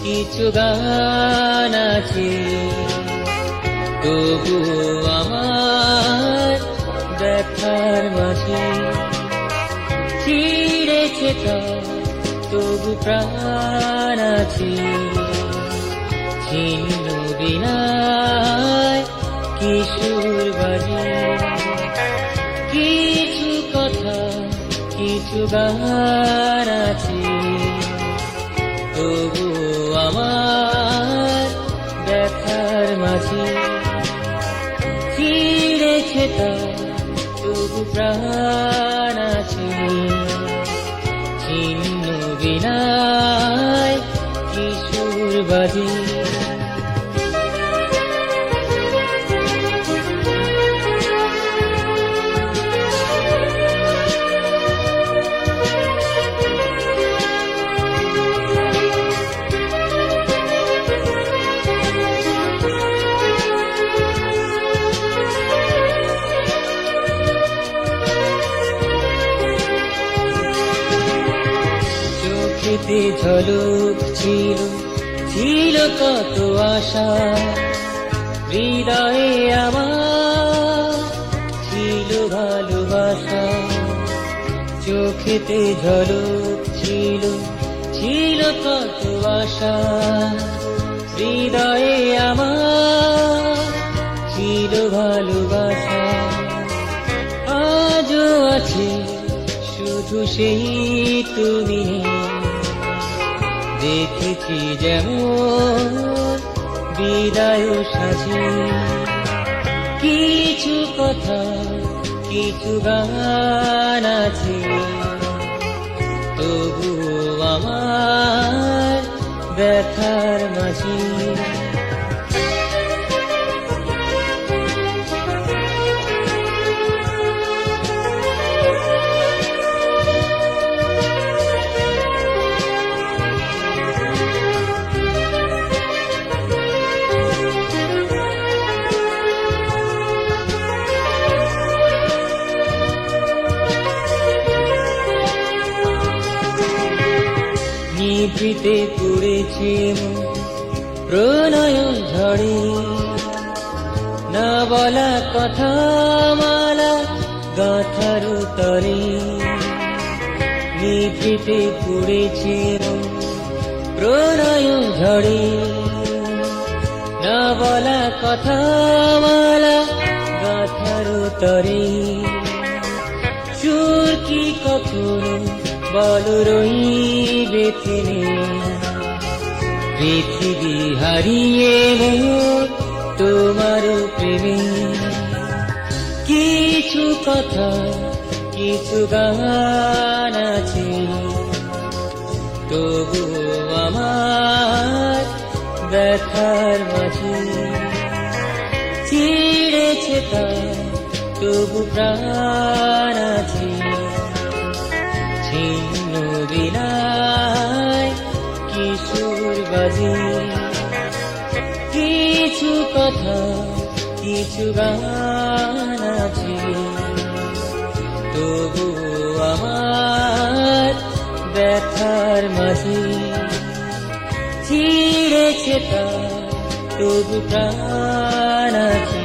কিছু গান আছে তবু আমার দেখার মাঝে ছিঁড়েছে তবু প্রাণ আছে ছিন্ন বিনায় কিশোর বাজে কিছু কথা কিছু গান আছে তবু আমার দেখার মাঝে ছিঁড়েছে তবু প্রাণ আছে ছিন্ন বিনায় কিশোর বাজে ঝলক ছিল ছিল কত আশা হৃদয়ে আমার ছিল ভালোবাসা চোখেতে ঝলক ছিল ছিল কত আশা হৃদয়ে আমার ছিল ভালোবাসা আজও আছে শুধু সেই তুমি দেখেছি যেমন বিদায় সাজে কিছু কথা কিছু গান আছে তবু আমার ব্যথার মাঝে নিভৃতে পড়েছে প্রণয় ঝড়ে না বলা কথা মালা গাথার তরে নিভৃতে পড়েছে প্রণয় ঝড়ে না বলা কথা মালা গাথার তরে সুর কি কখনো বল রইবে তিনি পৃথিবী হারিয়ে তোমার প্রেমে কিছু কথা কিছু গান আছে তবু আমার ব্যথার মাঝে ছিঁড়েছে তবু প্রাণ আছে ছিন্ন বিনায় কিশোর বাজে কিছু কথা কিছু গান আছে তবু আমার ব্যথার মাঝে ছিঁড়েছে তবু প্রাণ আছে